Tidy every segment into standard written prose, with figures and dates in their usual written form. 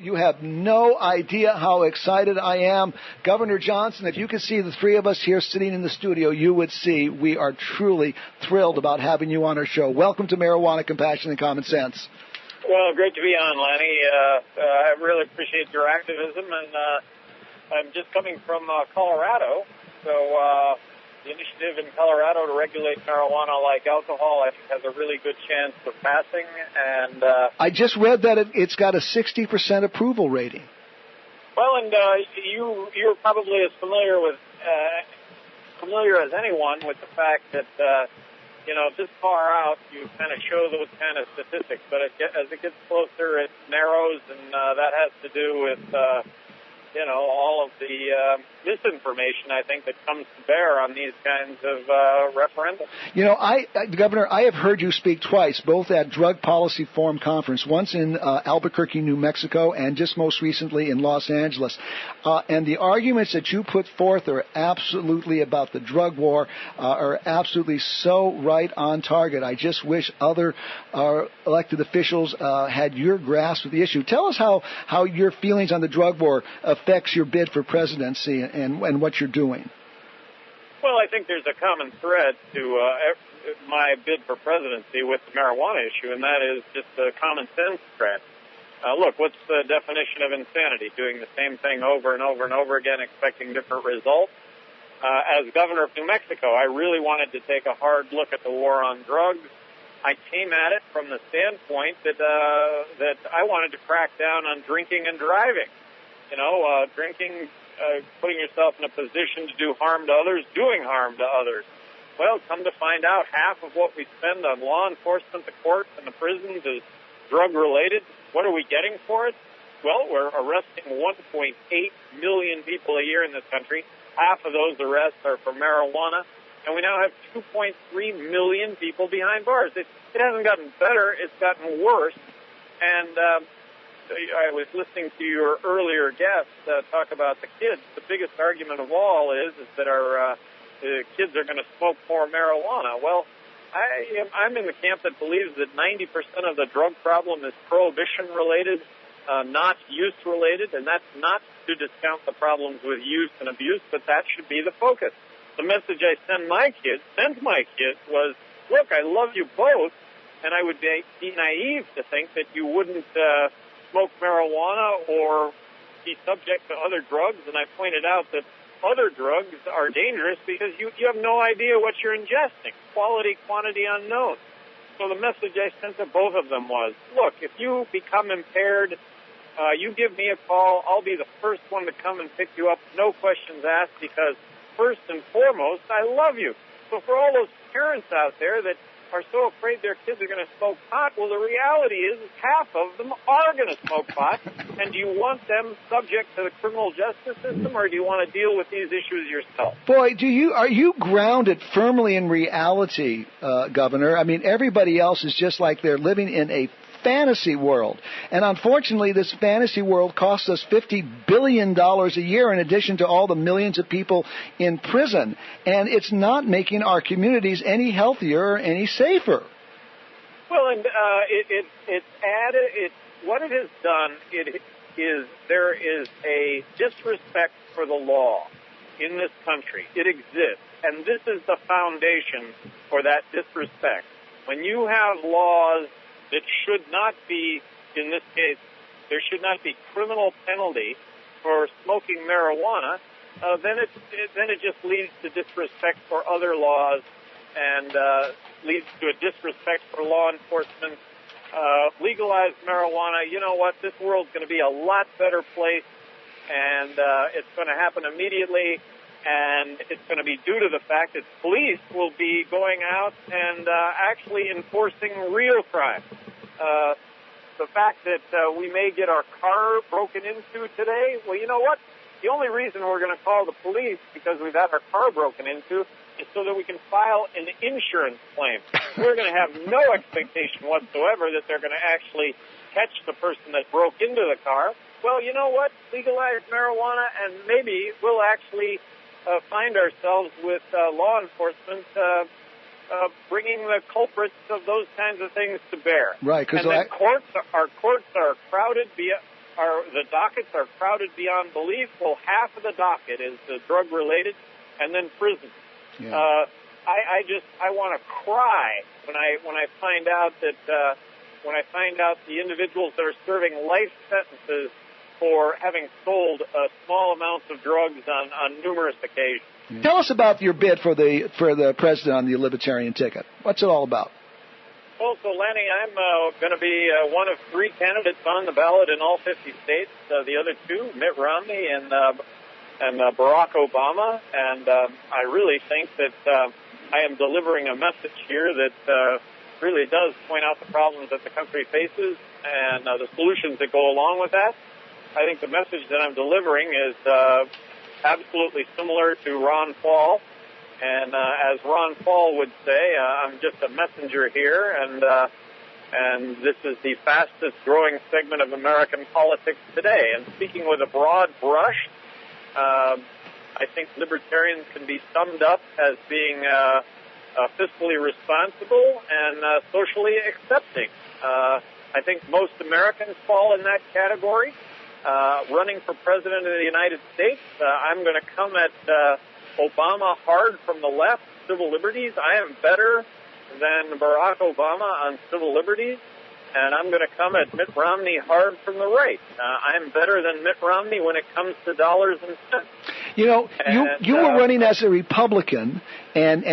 You have no idea how excited I am. Governor Johnson, if you could see the three of us here sitting in the studio, you would see we are truly thrilled about having you on our show. Welcome to Marijuana, Compassion, and Common Sense. Well, great to be on, Lanny. I really appreciate your activism, and I'm just coming from Colorado, so the initiative in Colorado to regulate marijuana like alcohol, I think, has a really good chance of passing. And I just read that it's got a 60% approval rating. Well, and you're probably as familiar as anyone with the fact that this far out you kind of show those kind of statistics, but as it gets closer, it narrows, and that has to do with all of the misinformation, I think, that comes to bear on these kinds of referendums. Governor, I have heard you speak twice, both at Drug Policy Forum Conference, once in Albuquerque, New Mexico, and just most recently in Los Angeles. And the arguments that you put forth are absolutely about the drug war, are absolutely so right on target. I just wish other elected officials had your grasp of the issue. Tell us how your feelings on the drug war affects your bid for presidency and what you're doing. Well, I think there's a common thread to my bid for presidency with the marijuana issue, and that is just a common sense thread. Look, what's the definition of insanity? Doing the same thing over and over and over again, expecting different results. As governor of New Mexico, I really wanted to take a hard look at the war on drugs. I came at it from the standpoint that I wanted to crack down on drinking and driving. Drinking, putting yourself in a position to do harm to others, doing harm to others. Well, come to find out, half of what we spend on law enforcement, the courts, and the prisons is drug-related. What are we getting for it? Well, we're arresting 1.8 million people a year in this country. Half of those arrests are for marijuana, and we now have 2.3 million people behind bars. It hasn't gotten better. It's gotten worse. And I was listening to your earlier guest talk about the kids. The biggest argument of all is that our kids are going to smoke more marijuana. Well, I'm in the camp that believes that 90% of the drug problem is prohibition-related, not use-related, and that's not to discount the problems with use and abuse, but that should be the focus. The message I sent my kids was, look, I love you both, and I would be naive to think that you wouldn't smoke marijuana or be subject to other drugs, and I pointed out that other drugs are dangerous because you have no idea what you're ingesting. Quality, quantity unknown. So the message I sent to both of them was, look, if you become impaired, you give me a call. I'll be the first one to come and pick you up, no questions asked, because first and foremost, I love you. So for all those parents out there that are so afraid their kids are going to smoke pot, well, the reality is half of them are going to smoke pot. And do you want them subject to the criminal justice system, or do you want to deal with these issues yourself? Boy, are you grounded firmly in reality, Governor? I mean, everybody else is just like they're living in a fantasy world. And unfortunately, this fantasy world costs us $50 billion a year in addition to all the millions of people in prison. And it's not making our communities any healthier or any safer. Well, and what it has done, there is a disrespect for the law in this country. It exists. And this is the foundation for that disrespect. When you have laws that should not be, in this case, there should not be criminal penalty for smoking marijuana, then it just leads to disrespect for other laws and leads to a disrespect for law enforcement. Legalize marijuana. You know what? This world's going to be a lot better place, and it's going to happen immediately. And it's going to be due to the fact that police will be going out and actually enforcing real crime. The fact that we may get our car broken into today, well, you know what? The only reason we're going to call the police because we've had our car broken into is so that we can file an insurance claim. We're going to have no expectation whatsoever that they're going to actually catch the person that broke into the car. Well, you know what? Legalize marijuana, and maybe we'll actually find ourselves with law enforcement bringing the culprits of those kinds of things to bear. Right, and then our courts are crowded the dockets are crowded beyond belief. Well, half of the docket is drug related, and then prison. Yeah. I want to cry when I find out that the individuals that are serving life sentences for having sold small amounts of drugs on numerous occasions. Yeah. Tell us about your bid for the president on the Libertarian ticket. What's it all about? Well, so Lanny, I'm going to be one of 3 candidates on the ballot in all 50 states. The other 2, Mitt Romney and Barack Obama, and I really think that I am delivering a message here that really does point out the problems that the country faces and the solutions that go along with that. I think the message that I'm delivering is absolutely similar to Ron Paul. And as Ron Paul would say, I'm just a messenger here, and this is the fastest growing segment of American politics today. And speaking with a broad brush, I think libertarians can be summed up as being fiscally responsible and socially accepting. I think most Americans fall in that category. Running for president of the United States, I'm going to come at Obama hard from the left, civil liberties. I am better than Barack Obama on civil liberties, and I'm going to come at Mitt Romney hard from the right. I'm better than Mitt Romney when it comes to dollars and cents. You know, you were running as a Republican, and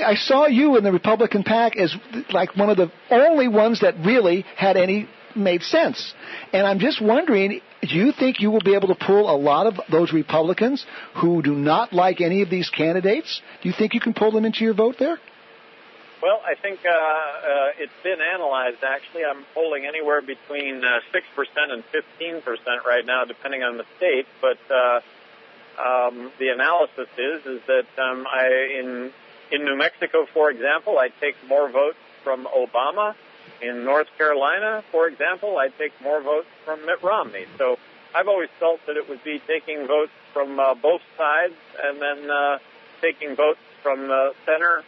I saw you in the Republican pack as like one of the only ones that really had any made sense. And I'm just wondering, do you think you will be able to pull a lot of those Republicans who do not like any of these candidates? Do you think you can pull them into your vote there? Well, I think it's been analyzed, actually. I'm polling anywhere between 6% and 15% right now, depending on the state. But the analysis is that in New Mexico, for example, I take more votes from Obama. In North Carolina, for example, I take more votes from Mitt Romney. So I've always felt that it would be taking votes from both sides and then taking votes from center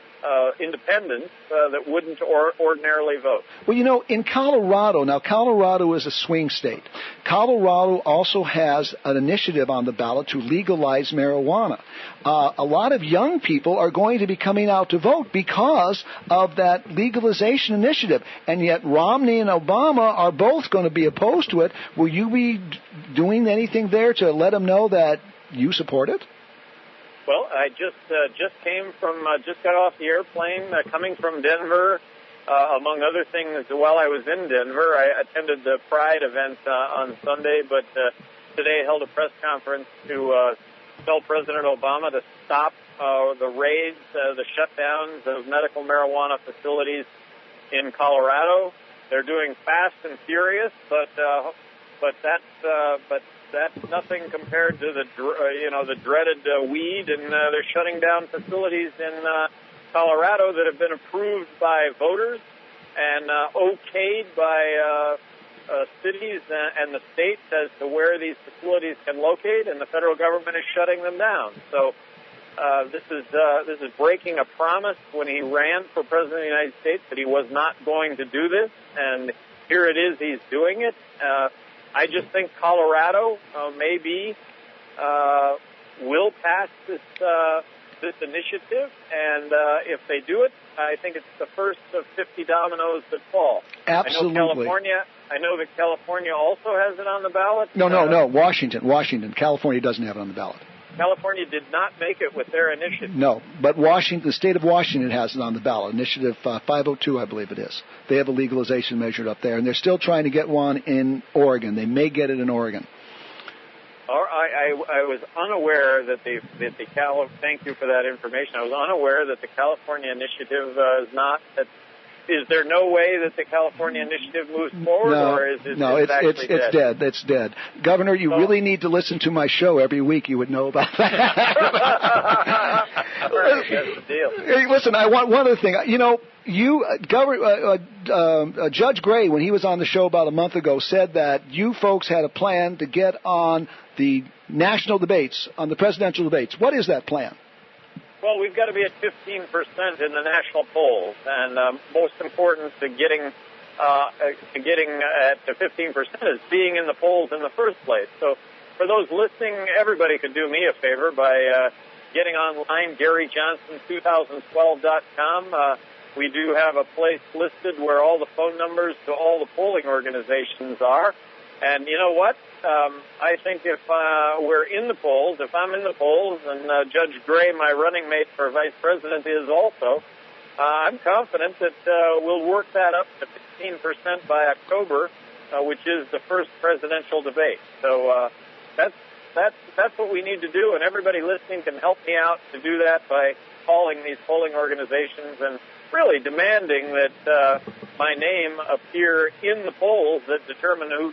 independents that wouldn't ordinarily vote. Well, you know, in Colorado, now Colorado is a swing state. Colorado also has an initiative on the ballot to legalize marijuana. A lot of young people are going to be coming out to vote because of that legalization initiative. And yet Romney and Obama are both going to be opposed to it. Will you be doing anything there to let them know that you support it? Well, I just got off the airplane coming from Denver. Among other things, while I was in Denver, I attended the Pride event on Sunday, but today held a press conference to tell President Obama to stop the raids, the shutdowns of medical marijuana facilities in Colorado. They're doing fast and furious, but that's nothing compared to the dreaded weed, and they're shutting down facilities in Colorado that have been approved by voters and okayed by cities and the states as to where these facilities can locate, and the federal government is shutting them down. So this is breaking a promise when he ran for president of the United States that he was not going to do this, and here it is, he's doing it. I just think Colorado maybe will pass this initiative, and if they do it, I think it's the first of 50 dominoes that fall. Absolutely. I know that California also has it on the ballot. No. Washington. California doesn't have it on the ballot. California did not make it with their initiative. No, but Washington, the state of Washington has it on the ballot. Initiative 502, I believe it is. They have a legalization measure up there, and they're still trying to get one in Oregon. They may get it in Oregon. I was unaware that thank you for that information. I was unaware that the California initiative is not. Is there no way that the California initiative moves forward, or is it actually dead? It's dead. It's dead. Governor, you really need to listen to my show every week. You would know about that. Right, that's the deal. Hey, listen, I want one other thing. You know, Judge Gray, when he was on the show about a month ago, said that you folks had a plan to get on the national debates, on the presidential debates. What is that plan? Well, we've got to be at 15% in the national polls, and most important to getting getting at 15% is being in the polls in the first place. So for those listening, everybody could do me a favor by getting online, GaryJohnson2012.com. We do have a place listed where all the phone numbers to all the polling organizations are. And you know what? I think if we're in the polls, if I'm in the polls, and Judge Gray, my running mate for vice president, is also, I'm confident that we'll work that up to 15% by October, which is the first presidential debate. So that's what we need to do, and everybody listening can help me out to do that by calling these polling organizations and really demanding that my name appear in the polls that determines who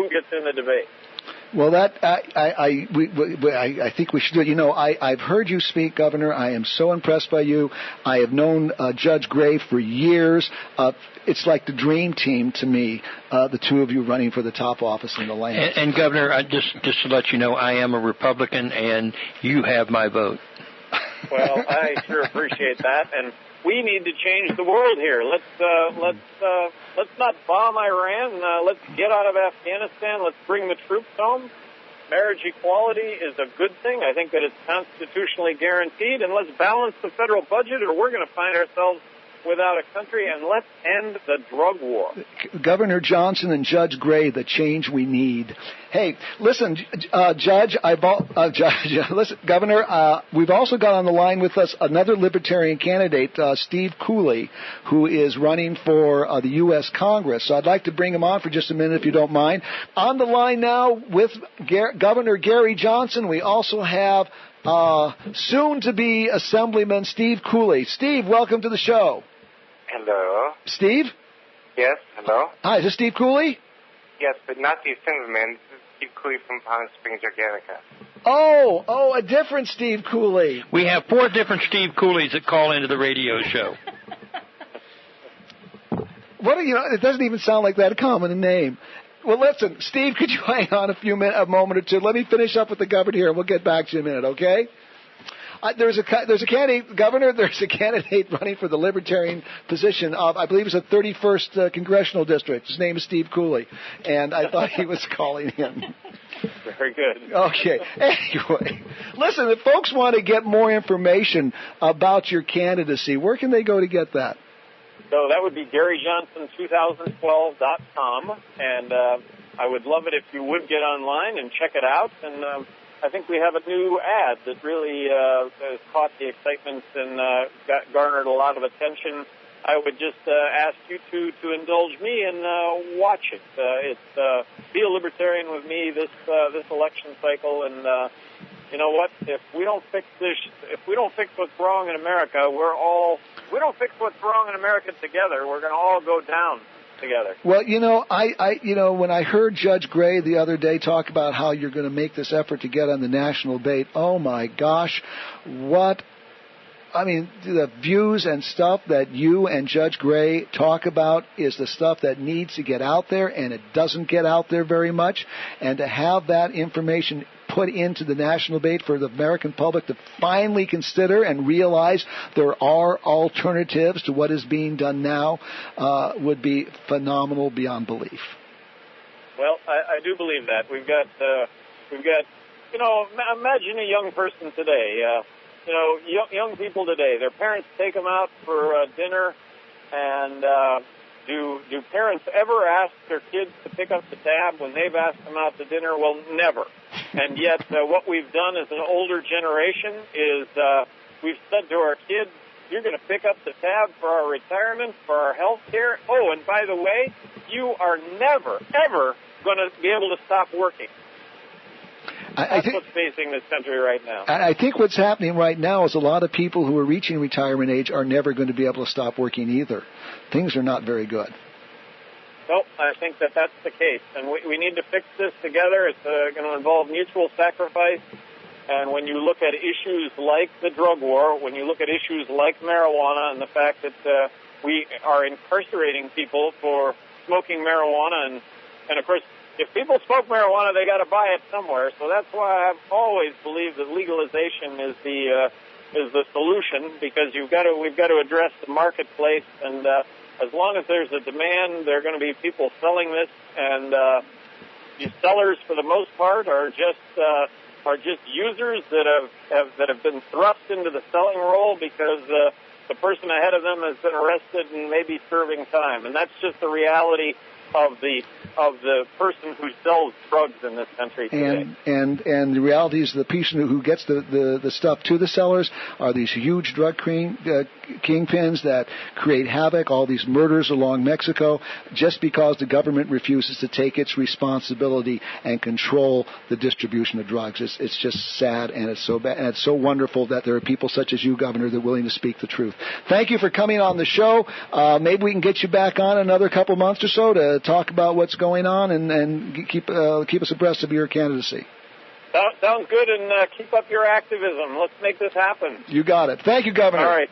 gets in the debate. Well, I think we should do it. You know, I've heard you speak, Governor. I am so impressed by you. I have known Judge Gray for years. It's like the dream team to me, the two of you running for the top office in the land. And Governor, just to let you know, I am a Republican, and you have my vote. Well, I sure appreciate that, and we need to change the world here. Let's not bomb Iran. Let's get out of Afghanistan. Let's bring the troops home. Marriage equality is a good thing. I think that it's constitutionally guaranteed, and let's balance the federal budget, or we're going to find ourselves without a country, and let's end the drug war. Governor Johnson and Judge Gray, the change we need. Hey, listen, listen, Governor, we've also got on the line with us another Libertarian candidate, Steve Cooley, who is running for the U.S. Congress. So I'd like to bring him on for just a minute, if you don't mind. On the line now with Governor Gary Johnson, we also have soon-to-be Assemblyman Steve Cooley. Steve, welcome to the show. Hello. Steve? Yes, hello. Hi, is this Steve Cooley? Yes, but not the Assemblyman. This is Steve Cooley from Palm Springs, Organica. Oh, a different Steve Cooley. We have 4 different Steve Cooleys that call into the radio show. It doesn't even sound like that common a name. Well, listen, Steve, could you hang on a moment or two? Let me finish up with the governor here, and we'll get back to you in a minute, okay? There's a candidate, Governor. There's a candidate running for the Libertarian position of, I believe, it's the 31st congressional district. His name is Steve Cooley, and I thought he was calling in. Very good. Okay. Anyway, listen, if folks want to get more information about your candidacy, where can they go to get that? So that would be GaryJohnson2012.com, and I would love it if you would get online and check it out. And I think we have a new ad that really has caught the excitement and garnered a lot of attention. I would just ask you to indulge me and watch it. It's Be a Libertarian with me this election cycle, and you know what? If we don't fix what's wrong in America, we don't fix what's wrong in America together, we're going to all go down together. Well, when I heard Judge Gray the other day talk about how you're going to make this effort to get on the national debate, oh my gosh, the views and stuff that you and Judge Gray talk about is the stuff that needs to get out there, and it doesn't get out there very much. And to have that information put into the national debate for the American public to finally consider and realize there are alternatives to what is being done now would be phenomenal beyond belief. Well, I do believe that. We've got, imagine a young person today, young people today, their parents take them out for dinner, and do parents ever ask their kids to pick up the tab when they've asked them out to dinner? Well, never. And yet what we've done as an older generation is we've said to our kids, you're going to pick up the tab for our retirement, for our health care. Oh, and by the way, you are never, ever going to be able to stop working. That's what's facing this country right now. I think what's happening right now is a lot of people who are reaching retirement age are never going to be able to stop working either. Things are not very good. Nope, I think that's the case. And we need to fix this together. It's going to involve mutual sacrifice. And when you look at issues like the drug war, when you look at issues like marijuana and the fact that we are incarcerating people for smoking marijuana, and of course, if people smoke marijuana, they got to buy it somewhere. So that's why I've always believed that legalization is the solution, because we've got to address the marketplace and as long as there's a demand, there are going to be people selling this, and these sellers, for the most part, are just users that have been thrust into the selling role because the person ahead of them has been arrested and may be serving time, and that's just the reality of the person who sells drugs in this country today. And the reality is the person who gets the stuff to the sellers are these huge drug kingpins that create havoc, all these murders along Mexico, just because the government refuses to take its responsibility and control the distribution of drugs. It's just sad, and it's so bad, and it's so wonderful that there are people such as you, Governor, that are willing to speak the truth. Thank you for coming on the show. Maybe we can get you back on another couple months or so to talk about what's going on and keep us abreast of your candidacy. Sounds good, and keep up your activism. Let's make this happen. You got it. Thank you, Governor. All right.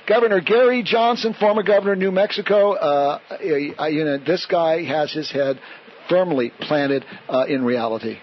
Governor Gary Johnson, former governor of New Mexico. This guy has his head firmly planted in reality.